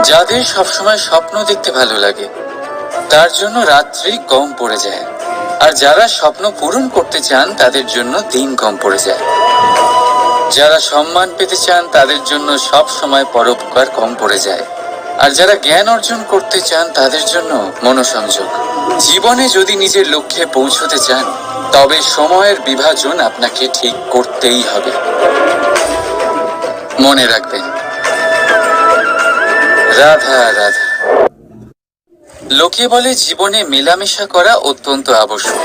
যাদের সবসময় স্বপ্ন দেখতে ভালো লাগে, তার জন্য রাত্রি কম পড়ে যায়। আর যারা স্বপ্ন পূরণ করতে চান, তাদের জন্য দিন কম পড়ে যায়। যারা সম্মান পেতে চান, তাদের জন্য সব সময় পরোপকার কম পড়ে যায়। আর যারা জ্ঞান অর্জন করতে চান, তাদের জন্য মনোসংযোগ। জীবনে যদি নিজের লক্ষ্যে পৌঁছতে চান, তবে সময়ের বিভাজন আপনাকে ঠিক করতেই হবে। মনে রাখবেন, রাধা রাধা। লোকে বলে জীবনে মেলামেশা করা অত্যন্ত আবশ্যক।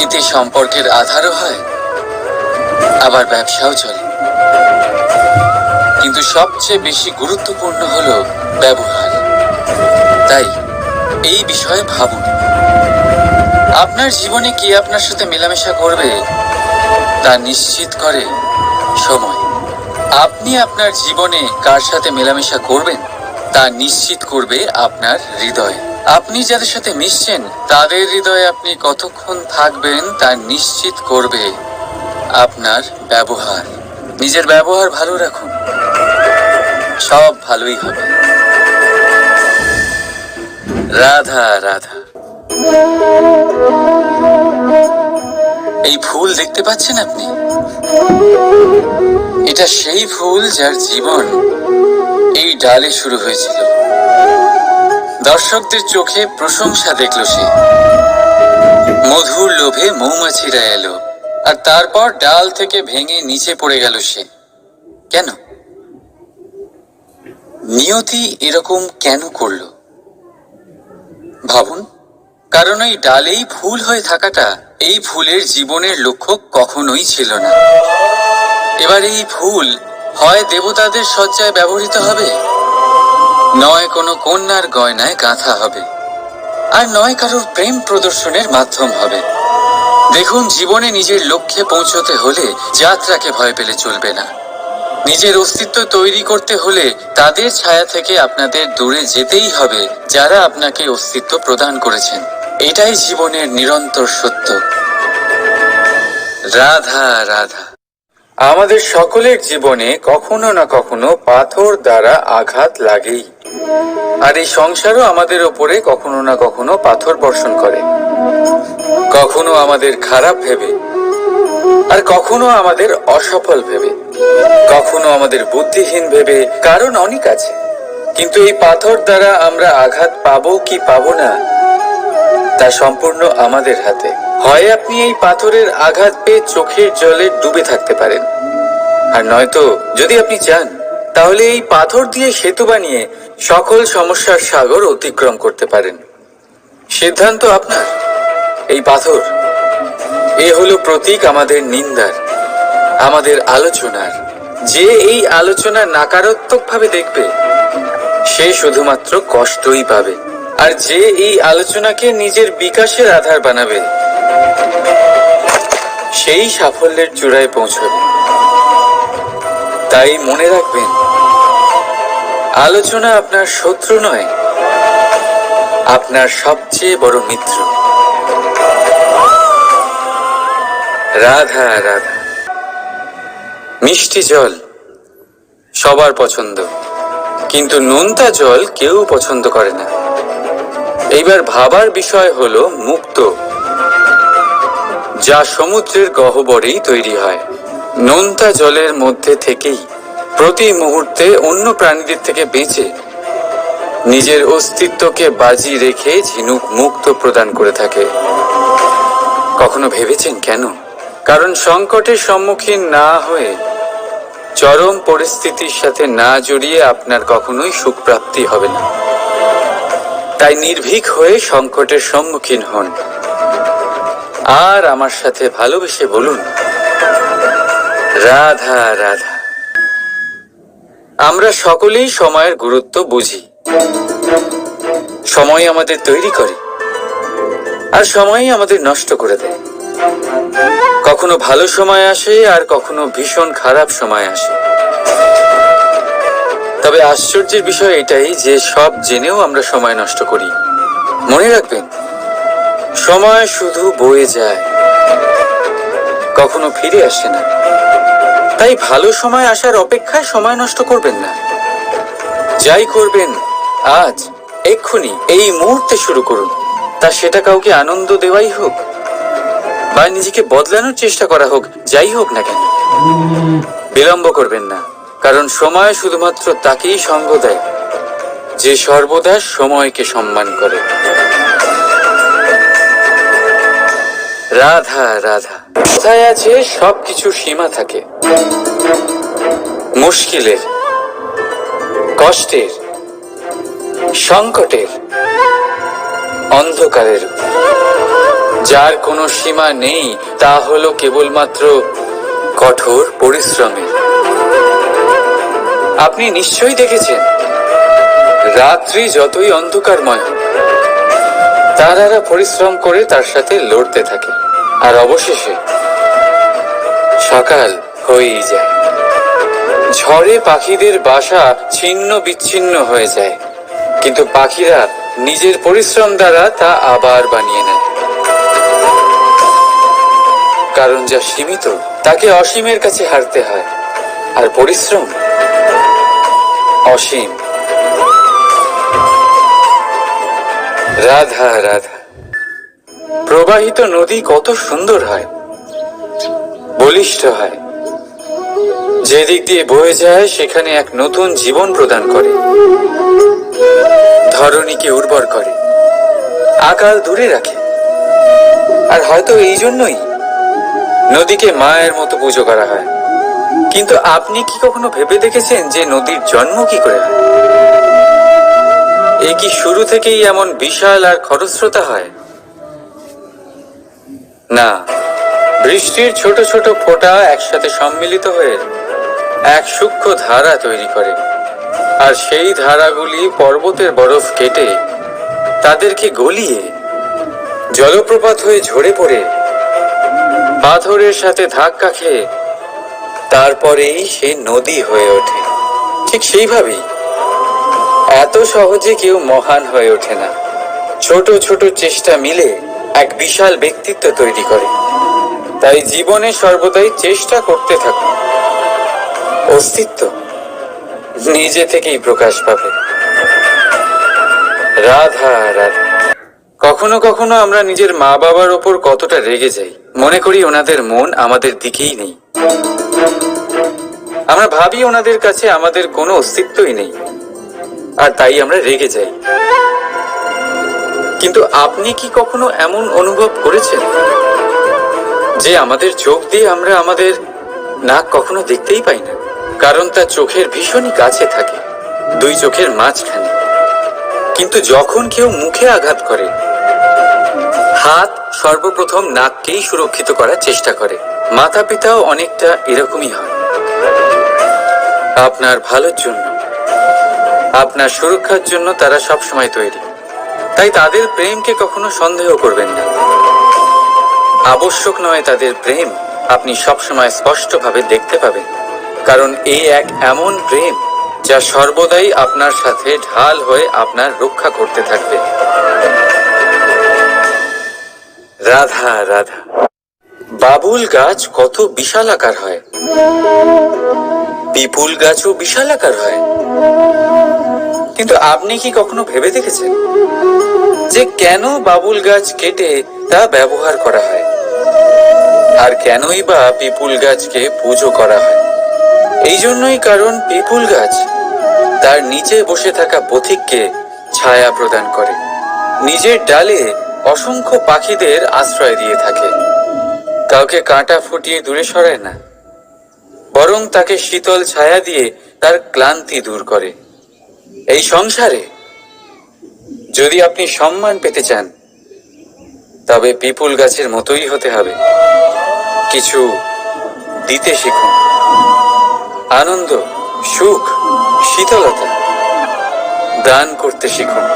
এতে সম্পর্কের আধারও হয়, আবার ব্যবসাও চলে। কিন্তু সবচেয়ে বেশি গুরুত্বপূর্ণ হলো ব্যবহার। তাই এই বিষয়ে ভাবুন, আপনার জীবনে কে আপনার সাথে মেলামেশা করবে তা নিশ্চিত করে সময়। আপনি আপনার জীবনে কার সাথে মেলামেশা করবেন তা নিশ্চিত করবে আপনার হৃদয়। আপনি যাদের সাথে মিশছেন, তাদের হৃদয়ে আপনি কতক্ষণ থাকবেন তা নিশ্চিত করবে আপনার ব্যবহার। নিজের ব্যবহার ভালো রাখুন, সব ভালোই হবে। রাধা রাধা। এই ফুল দেখতে পাচ্ছেন আপনি? এটা সেই ফুল যার জীবন এই ডালে শুরু হয়েছিল। দর্শকদের চোখে প্রশংসা দেখল সে। মধুর লোভে মৌমাছিরা এলো, আর তারপর ডাল থেকে ভেঙে নিচে পড়ে গেল সে। কেন? নিয়তি এরকম কেন করলো? ভাবুন, কারণ এই ডালেই ফুল হয়ে থাকাটা এই ফুলের জীবনের লক্ষ্য কখনোই ছিল না। এবার এই ফুল হয় দেবতাদের সজ্জায় ব্যবহৃত হবে, নয় কোনো কন্যার গয়নায় গাঁথা হবে, আর নয় কারোর প্রেম প্রদর্শনের মাধ্যম হবে। দেখুন, জীবনে নিজের লক্ষ্যে পৌঁছতে হলে যাত্রাকে ভয় পেলে চলবে না। নিজের অস্তিত্ব তৈরি করতে হলে তাদের ছায়া থেকে আপনাদের দূরে যেতেই হবে যারা আপনাকে অস্তিত্ব প্রদান করেছেন। এটাই জীবনের নিরন্তর সত্য। রাধা রাধা। আমাদের সকলের জীবনে কখনো না কখনো পাথর দ্বারা আঘাত লাগেই, আর এই সংসারও আমাদের ওপরে কখনো না কখনো পাথর বর্ষণ করে। কখনো আমাদের খারাপ ভেবে, আর কখনো আমাদের অসফল ভেবে, কখনো আমাদের বুদ্ধিহীন ভেবে। কারণ অনেক আছে, কিন্তু এই পাথর দ্বারা আমরা আঘাত পাবো কি পাবো না তা সম্পূর্ণ আমাদের হাতে। হয় আপনি এই পাথরের আঘাত পেয়ে চোখের জলে ডুবে থাকতে পারেন, আর নয়তো যদি আপনি চান তাহলে এই পাথর দিয়ে সেতু বানিয়ে সকল সমস্যার সাগর অতিক্রম করতে পারেন। সিদ্ধান্ত আপনার। এই পাথর এ হলো প্রতীক আমাদের নিন্দার, আমাদের আলোচনার। যে এই আলোচনা নাকারাত্মকভাবে দেখবে সে শুধুমাত্র কষ্টই পাবে, আর যে এই আলোচনাকে নিজের বিকাশের আধার বানাবে সেই সাফল্যের চূড়ায় পৌঁছবে। তাই মনে রাখবেন, আলোচনা আপনার শত্রু নয়, আপনার সবচেয়ে বড় মিত্র। রাধা রাধা। মিষ্টি জল সবার পছন্দ, কিন্তু নোনতা জল কেউ পছন্দ করে না। এইবার ভাবার বিষয় হলো মুক্তো, যা সমুদ্রের গহ্বরেই তৈরি হয়। নোনতা জলের মধ্যে থেকেই প্রতি মুহূর্তে অন্য প্রাণীদের থেকে বেঁচে নিজের অস্তিত্বকে বাজি রেখে ঝিনুক মুক্ত প্রদান করে থাকে। কখনো ভেবেছেন কেন? কারণ সংকটের সম্মুখীন না হয়ে, চরম পরিস্থিতির সাথে না জড়িয়ে আপনার কখনোই সুখ প্রাপ্তি হবে না। তাই নির্ভীক হয়ে সংকটের সম্মুখীন হন, আর আমার সাথে ভালোবেসে বলুন, রাধা রাধা। আমরা সকলেই সময়ের গুরুত্ব বুঝি। সময় আমাদের তৈরি করে, আর সময়ই আমাদের নষ্ট করে দেয়। কখনো ভালো সময় আসে, আর কখনো ভীষণ খারাপ সময় আসে। তবে আশ্চর্যের বিষয় এটাই যে সব জেনেও আমরা সময় নষ্ট করি। মনে রাখবেন, সময় শুধু বয়ে যায়, কখনো ফিরে আসে না। তাই ভালো সময় আসার অপেক্ষায় সময় নষ্ট করবেন না। যাই করবেন আজ, এক্ষুনি, এই মুহূর্তে শুরু করুন। তা সেটা কাউকে আনন্দ দেওয়াই হোক, বা নিজেকে বদলানোর চেষ্টা করা হোক, যাই হোক না কেন, বিলম্ব করবেন না। কারণ সময় শুধুমাত্র তাকেই সঙ্গ দেয় যে সর্বদা সময়কে সম্মান করে। রাধা রাধা। কথায় আছে, সবকিছু সীমা থাকে। মুশকিলের, কষ্টের, সংকটের, অন্ধকারের। যার কোনো সীমা নেই তা হলো কেবলমাত্র কঠোর পরিশ্রমের। আপনি নিশ্চয়ই দেখেছেন, রাত্রি যতই অন্ধকারময় হোক, তারারা পরিশ্রম করে তার সাথে লড়তে থাকে, আর অবশেষে সকাল হয়েই যায়। ঝড়ে পাখিদের বাসা ছিন্ন বিচ্ছিন্ন হয়ে যায়, কিন্তু পাখিরা নিজের পরিশ্রম দ্বারা তা আবার বানিয়ে নেয়। কারণ যা সীমিত তাকে অসীমের কাছে হারতে হয়, আর পরিশ্রম অসীম। রাধা রাধা। প্রবাহিত নদী কত সুন্দর হয়, বলিষ্ঠ হয়। যেদিক দিয়ে বয়ে যায় সেখানে এক নতুন জীবন প্রদান করে, ধরণীকে উর্বর করে, আকাল দূরে রাখে। আর হয়তো এই জন্যই নদীকে মায়ের মতো পুজো করা হয়। কিন্তু আপনি কি কখনো ভেবে দেখেছেন যে নদীর জন্ম কি করে হয়? এ কি শুরু থেকেই এমন বিশাল আর খরস্রোতা হয়? না, বৃষ্টির ছোট ছোট ফোঁটা একসাথে সম্মিলিত হয়ে এক সূক্ষ্ম ধারা তৈরি করে, আর সেই ধারাগুলি পর্বতের বরফ কেটে তাদেরকে গলিয়ে জলপ্রপাত হয়ে ঝরে পড়ে পাথরের সাথে ধাক্কা খেয়ে তারপরেই সে নদী হয়ে ওঠে। ঠিক সেইভাবেই এত সহজে কেউ মহান হয়ে ওঠে না। ছোট ছোট চেষ্টা মিলে এক বিশাল ব্যক্তিত্ব তৈরি করে। তাই জীবনে সর্বদাই চেষ্টা করতে থাকুন। অস্তিত্ব নিজে থেকেই প্রকাশ পাবে। রাধা রাধা। কখনো কখনো আমরা নিজের মা বাবার ওপর কতটা রেগে যাই, মনে করি ওনাদের মন আমাদের দিকেই নেই। আমরা ভাবি ওনাদের কাছে আমাদের কোনো অস্তিত্বই নেই, আর তাই আমরা রেগে যাই। কিন্তু আপনি কি কখনো এমন অনুভব করেছেন যে আমাদের চোখ দিয়ে আমরা আমাদের নাক কখনো দেখতেই পাই না, কারণ তা চোখের ভীষণই কাছে থাকে, দুই চোখের মাঝখানে। কিন্তু যখন কেউ মুখে আঘাত করে, হাত সর্বপ্রথম নাককেই সুরক্ষিত করার চেষ্টা করে। মাতা পিতাও অনেকটা এরকমই হয়। আপনার ভালোর জন্য, আপনার সুরক্ষার জন্য তারা সবসময় তৈরি। তাই তাদের প্রেমকে কখনো সন্দেহ করবেন না। আবশ্যক নয় তাদের প্রেম আপনি সবসময় স্পষ্টভাবে দেখতে পাবেন, কারণ এই এক এমন প্রেম যা সর্বদাই আপনার সাথে ঢাল হয়ে আপনার রক্ষা করতে থাকবে। রাধা রাধা। বাবুল গাছ কত বিশাল আকার হয়, পিপুল গাছও বিশাল আকার হয়। কিন্তু আপনি কি কখনো ভেবে দেখেছেন যে কেন বাবুল গাছ কেটে তা ব্যবহার করা হয়, আর কেনই বা পিপুল গাছকে পুজো করা হয়? এই জন্যই, কারণ পিপুল গাছ তার নিচে বসে থাকা পথিককে ছায়া প্রদান করে, নিজের ডালে অসংখ্য পাখিদের আশ্রয় দিয়ে থাকে, কাউকে কাঁটা ফুটিয়ে দূরে সরায় না, বরং তাকে শীতল ছায়া দিয়ে তার ক্লান্তি দূর করে। এই সংসারে যদি আপনি সম্মান পেতে চান, তবে পিপুল গাছের মতোই হতে হবে। কিছু দিতে শিখুন, আনন্দ, সুখ, শীতলতা দান করতে শিখুন।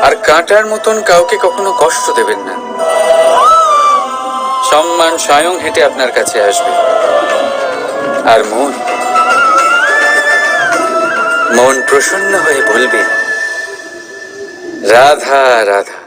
আর কাঁটার মতন কাউকে কখনো কষ্ট দেবেন না। সম্মান স্বয়ং হেঁটে আপনার কাছে আসবে। আর মন প্রসন্ন হয়ে বলবে, রাধা রাধা।